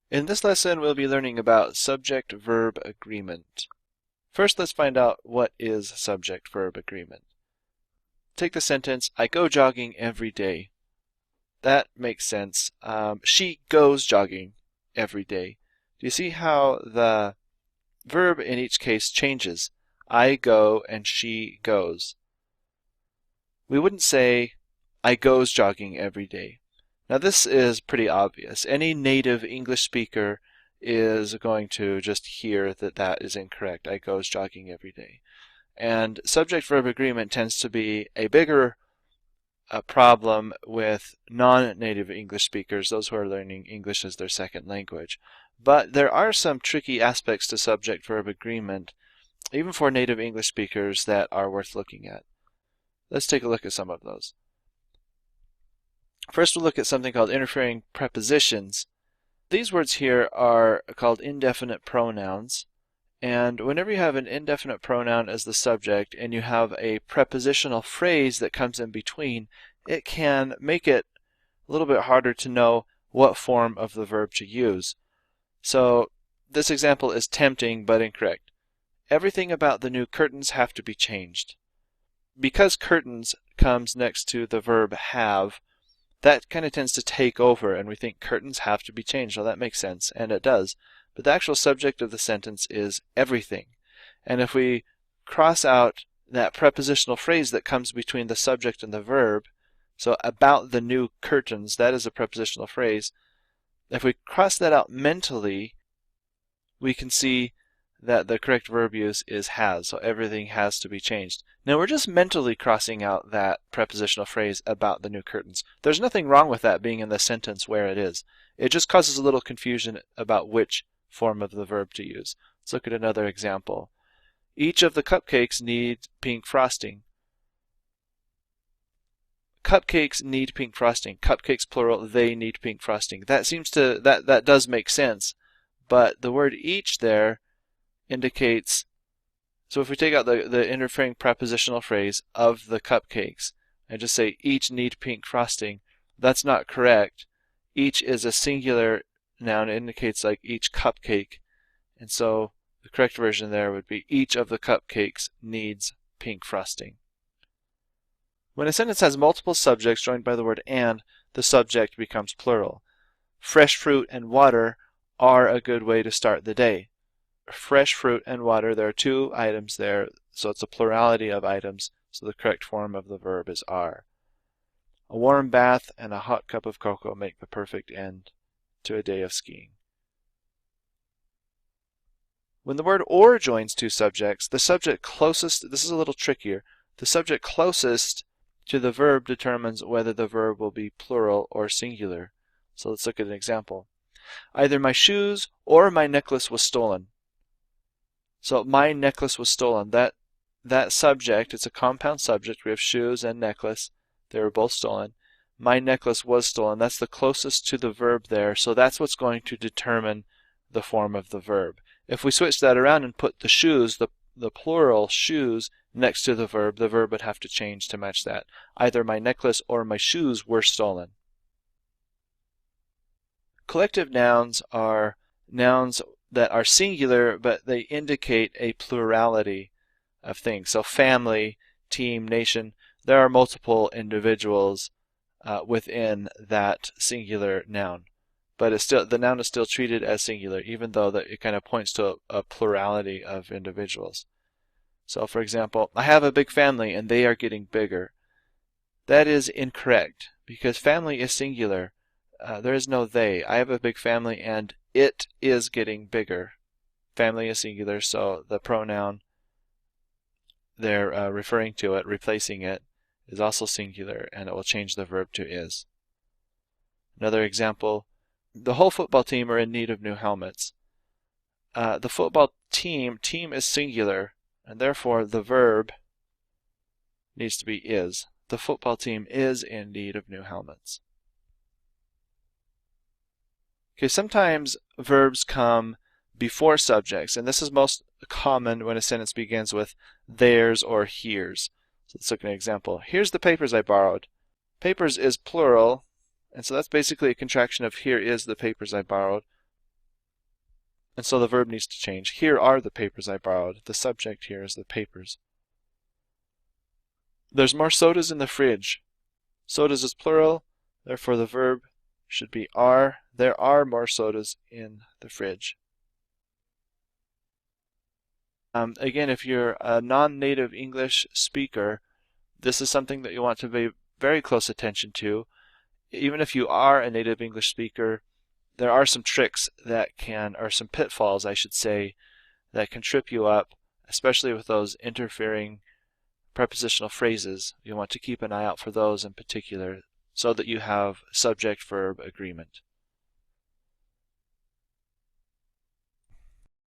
In this lesson, we'll be learning about subject-verb agreement. First, let's find out what is subject-verb agreement. Take the sentence, I go jogging every day. That makes sense. She goes jogging every day. Do you see how the verb in each case changes? I go and she goes. We wouldn't say, I goes jogging every day. Now this is pretty obvious. Any native English speaker is going to just hear that that is incorrect. I goes jogging every day. And subject-verb agreement tends to be a bigger problem with non-native English speakers, those who are learning English as their second language. But there are some tricky aspects to subject-verb agreement, even for native English speakers, that are worth looking at. Let's take a look at some of those. First, we'll look at something called interfering prepositions. These words here are called indefinite pronouns. And whenever you have an indefinite pronoun as the subject and you have a prepositional phrase that comes in between, it can make it a little bit harder to know what form of the verb to use. So this example is tempting but incorrect. Everything about the new curtains have to be changed. Because curtains comes next to the verb have, that kind of tends to take over and we think curtains have to be changed. Well, that makes sense, and it does. But the actual subject of the sentence is everything. And if we cross out that prepositional phrase that comes between the subject and the verb, so about the new curtains, that is a prepositional phrase. If we cross that out mentally, we can see that the correct verb use is has, so everything has to be changed. Now we're just mentally crossing out that prepositional phrase about the new curtains. There's nothing wrong with that being in the sentence where it is. It just causes a little confusion about which form of the verb to use. Let's look at another example. Each of the cupcakes needs pink frosting. Cupcakes need pink frosting. Cupcakes plural, they need pink frosting. That does make sense, but the word each there indicates, so if we take out the interfering prepositional phrase of the cupcakes and just say each need pink frosting, that's not correct. Each is a singular noun. It indicates like each cupcake, and so the correct version there would be each of the cupcakes needs pink frosting. When a sentence has multiple subjects joined by the word and, the subject becomes plural. Fresh fruit and water are a good way to start the day. Fresh fruit and water, there are two items there, so it's a plurality of items, so the correct form of the verb is are. A warm bath and a hot cup of cocoa make the perfect end to a day of skiing. When the word or joins two subjects, the subject closest, this is a little trickier, the subject closest to the verb determines whether the verb will be plural or singular. So let's look at an example. Either my shoes or my necklace was stolen. So my necklace was stolen. That subject, it's a compound subject. We have shoes and necklace. They were both stolen. My necklace was stolen. That's the closest to the verb there. So that's what's going to determine the form of the verb. If we switch that around and put the shoes, the plural shoes, next to the verb would have to change to match that. Either my necklace or my shoes were stolen. Collective nouns are nouns that are singular, but they indicate a plurality of things. So family, team, nation, there are multiple individuals within that singular noun. But it's still, the noun is still treated as singular, even though that it kind of points to a plurality of individuals. So for example, I have a big family and they are getting bigger. That is incorrect, because family is singular. There is no they. I have a big family and it is getting bigger. Family is singular, so the pronoun they're referring to it, replacing it, is also singular, and it will change the verb to is. Another example, the whole football team are in need of new helmets. The football team is singular, and therefore the verb needs to be is. The football team is in need of new helmets. Okay, sometimes verbs come before subjects, and this is most common when a sentence begins with theirs or here's. So let's look at an example. Here's the papers I borrowed. Papers is plural, and so that's basically a contraction of here is the papers I borrowed. And so the verb needs to change. Here are the papers I borrowed. The subject here is the papers. There's more sodas in the fridge. Sodas is plural, therefore the verb should be are. There are more sodas in the fridge. Again, if you're a non-native English speaker, this is something that you want to pay very close attention to. Even if you are a native English speaker, there are some tricks that can, or some pitfalls, I should say, that can trip you up, especially with those interfering prepositional phrases. You want to keep an eye out for those in particular so that you have subject-verb agreement.